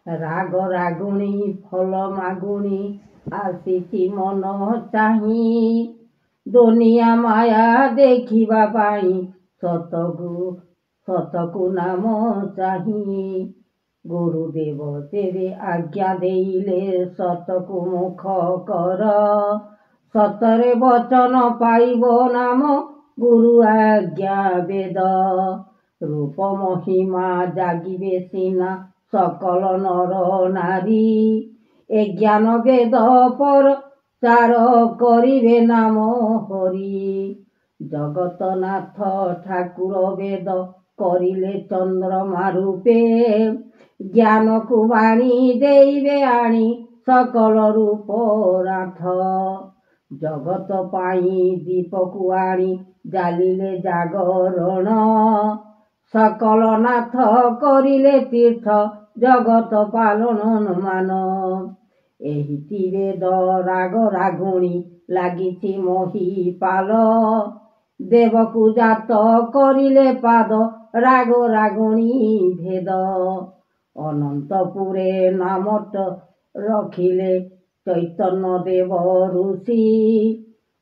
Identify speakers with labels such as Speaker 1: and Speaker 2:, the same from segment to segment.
Speaker 1: ରାଗ ରାଗୁଣୀ ଫଲ ମାଗୁଣୀ ଆସିଛି ମନ ଚାହିଁ ଦୁନିଆ ମାୟା ଦେଖିବା ପାଇଁ ସତକୁ ନାମ ଚାହିଁ ଗୁରୁଦେବ ତେରେ ଆଜ୍ଞା ଦେଇଲେ ସତକୁ ମୁଖ କର ସତରେ ବଚନ ପାଇବ ନାମ ଗୁରୁ ଆଜ୍ଞା ବେଦ ରୂପ ମହିମା ଜାଗିବେ ସିନା सकल नर नारी ए ज्ञान वेद प्रचार करिवे नाम हरि जगतनाथ ठाकुर वेद करिले चंद्रमा रूपे ज्ञान को वाणी देइबे आणी सकल रूप नाथ जगत पाई दीप को आणी जालिले जागरण सकल नाथ करिले तीर्थ जगत पालन मान एहिति वेद राग रागुणी लागिछि महीपाल देवकु जात करिले पाद राग रागुणी भेद अनंतपुरे नामट रखिले चैतन्य देव ऋषि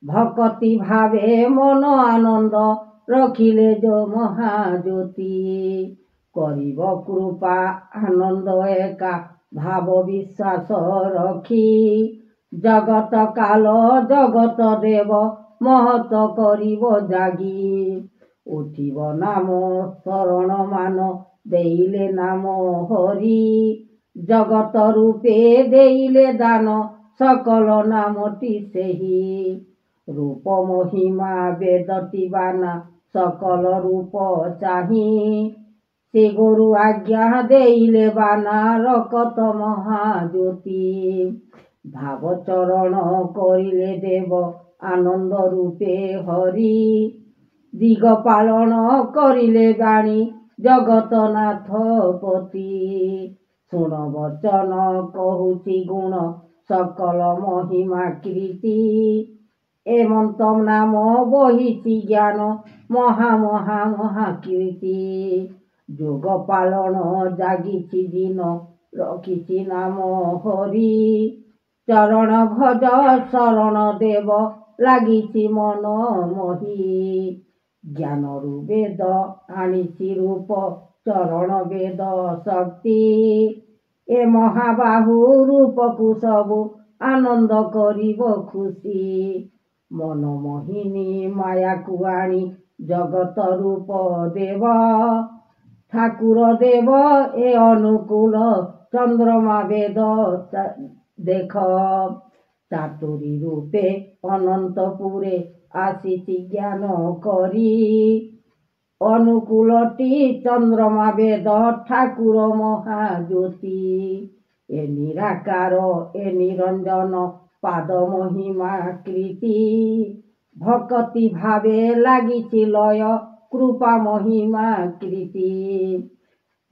Speaker 1: भक्ति भावे मन आनंद रखिले जो महाज्योति करिब कृपा आनंद एका भाव विश्वास रखी जगत काल जगत देव महत करिब जागी उठिब नाम शरण मान देइले नाम हरि जगत रूपे देइले दान सकल नामटी सेही रूप महिमा वेदती बाना सकल रूप चाही से गुरु आज्ञा देइले बाना रकत महाज्योति भाव चरण करिले देव आनंद रूपे हरि दिग पालन करिले बाणी जगतनाथ पति शुण वचन कहूची गुण सकल महिमा कृति एमंत नाम बहिछि ज्ञान महा महा महाकीर्ति जोग पालन जागिछि दिन रखिछि नाम हरि चरण भज शरण देव लागिछि मन मही ज्ञान वेद आनिछि रूप चरण वेद शक्ति ए महाबाहु रूपकु सबु आनंद करिब खुशी मन मोहिनी माया कुआणी जगत रूप देव ठाकुर देव ए अनुकूल चंद्रमा वेद देख चातुरी रूपे अनंतपुरे आसीछि ज्ञान करी अनुकूलटी चंद्रमा वेद ठाकुर महाज्योति ए निराकार ए निरंजन पाद महिमा कृति भक्ति भावे लागिछि लय कृपा महिमा कृति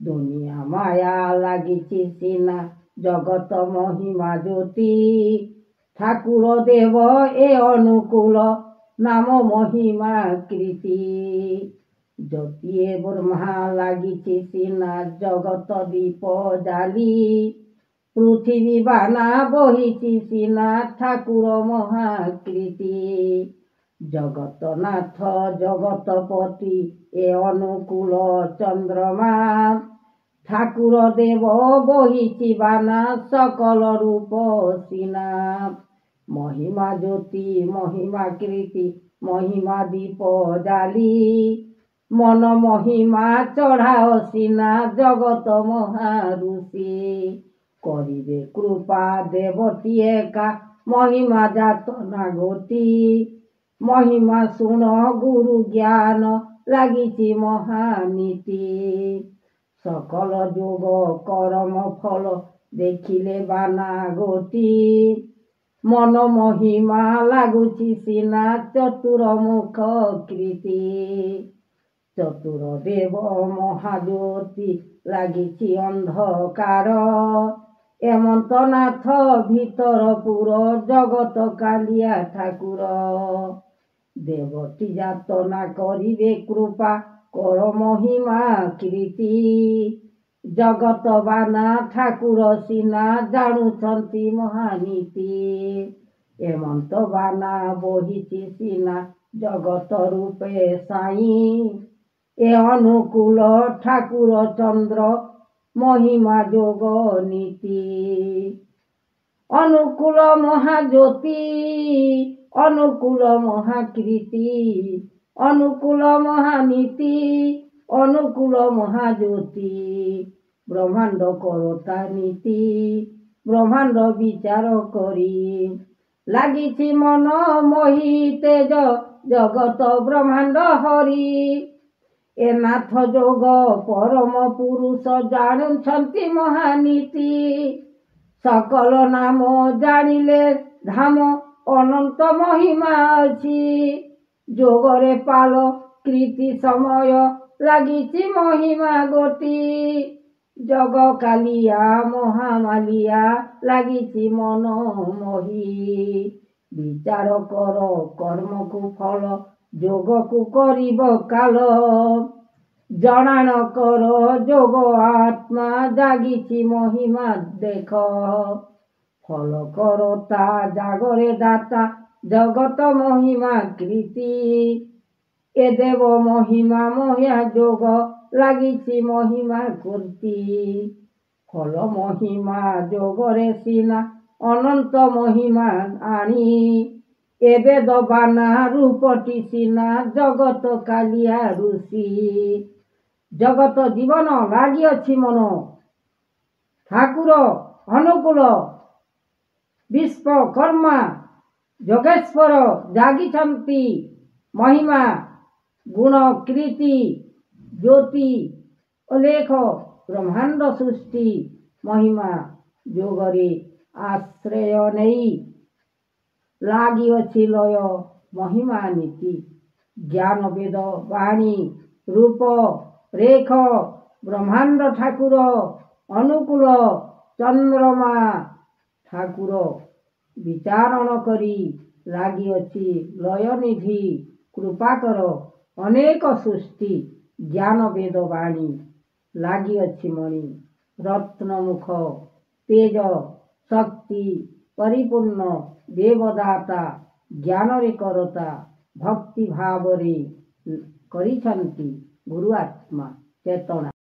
Speaker 1: दुनिया माया लागिछि सिना जगत महिमा ज्योति ठाकुर देव ए अनुकूल नाम महिमा कृति ज्योति ब्रह्मा लागिछि सिना जगत दीप जाली पृथ्वी बाना बहिछि सिना ठाकुर महाकृति जगतनाथ जगतपति ए अनुकूल चंद्रमा ठाकुर देव बहिछि बाना सकल रूप सिना महिमा ज्योति महिमा कृति महिमा दीप जाली मन महिमा चढ़ाओ सिना जगत महाऋषि करिबे कृपा देवती एका महिमा जातना घटी महिमा शुण गुरु ज्ञान लागिछि महानीति सकल जोग करम फल देखिले बाना गोटी मन महिमा लागुछि सिना चतुर मुख कृति चतुर देव महाज्योति लागिछि अंधकार एमंत नाथ भीतरपुर जगत कालिया ठाकुर देवती जातना करिबे कृपा कर महिमा कृति ଜଗତ ବାନା ଠାକୁର ସିନା ଜାଣୁଛନ୍ତି ମହାନୀତି। ଏମନ୍ତ ବାନା ବହିଛି ସିନା ଜଗତ ରୂପେ ସାଇଁ। ଏ ଅନୁକୂଳ ଠାକୁର ଚନ୍ଦ୍ର ମହିମା ଯୋଗ ନୀତି। ଅନୁକୂଳ ମହାଜ୍ୟୋତି ଅନୁକୂଳ ମହାକୀର୍ତ୍ତି ଅନୁକୂଳ ମହାନୀତି ଅନୁକୂଳ ମହାଜ୍ୟୋତି। ବ୍ରହ୍ମାଣ୍ଡ କରତା ନୀତି ବ୍ରହ୍ମାଣ୍ଡ ବିଚାର କରି। ଲାଗିଛି ମନ ମୋହି ତେଜ ଜଗତ ବ୍ରହ୍ମାଣ୍ଡ ହରି। ଏ ନାଥ ଯୋଗ ପରମ ପୁରୁଷ ଜାଣୁଛନ୍ତି ମହାନୀତି। ସକଳ ନାମ ଜାଣିଲେ ଧାମ ଅନନ୍ତ ମହିମା ଅଛି। ଯୋଗରେ ପାଲ କୀର୍ତ୍ତି ସମୟ ଲାଗିଛି ମହିମା ଗୋଟି। ଜଗ କାଲିଆ ମହାମାଲିଆ ଲାଗିଛି ମନ ମୋହି। ବିଚାର କର କର୍ମକୁ ଫଳ ଯୋଗକୁ କରିବ କାଳ। ଜଣାଣ କର ଯୋଗ ଆତ୍ମା ଜାଗିଛି ମହିମା ଦେଖ। ଫଳ କରତା ଜାଗରେ ଦାତା ଜଗତ ମହିମା କୀର୍ତ୍ତି। ଏ ଦେବ ମହିମା ମହା ଯୋଗ ଲାଗିଛି ମହିମା କୀର୍ତ୍ତି। ଫଳ ମହିମା ଯୋଗରେ ସିନା ଅନନ୍ତ ମହିମା ଆଣି। ଏ ବେଦ ବାନା ରୂପଟି ସିନା ଜଗତ କାଲିଆ ଋଷି। ଜଗତ ଜୀବନ ଲାଗିଅଛି ମନ ଠାକୁର ଅନୁକୂଳ। ବିଶ୍ୱକର୍ମା ଯୋଗେଶ୍ୱର ଜାଗିଛନ୍ତି ମହିମା ଗୁଣ କୀର୍ତ୍ତି ଜ୍ୟୋତି ଅଲେଖ। ବ୍ରହ୍ମାଣ୍ଡ ସୃଷ୍ଟି ମହିମା ଯୋଗରେ ଆଶ୍ରୟ ନେଇ। ଲାଗିଅଛି ଲୟ ମହିମା ନୀତି। ଜ୍ଞାନ ବେଦ ବାଣୀ ରୂପ ରେଖ। ବ୍ରହ୍ମାଣ୍ଡ ଠାକୁର ଅନୁକୂଳ ଚନ୍ଦ୍ରମା ଠାକୁର ବିଚାରଣ କରି। ଲାଗିଅଛି ଲୟ ନିଧି କୃପାକର ଅନେକ ସୃଷ୍ଟି। ଜ୍ଞାନ ବେଦ ବାଣୀ ଲାଗିଅଛି ମଣି ରତ୍ନମୁଖ। ତେଜ ଶକ୍ତି ପରିପୂର୍ଣ୍ଣ ଦେବଦାତା ଜ୍ଞାନରେ କରତା। ଭକ୍ତି ଭାବରେ କରିଛନ୍ତି ଗୁରୁ ଆତ୍ମା ଚେତନା।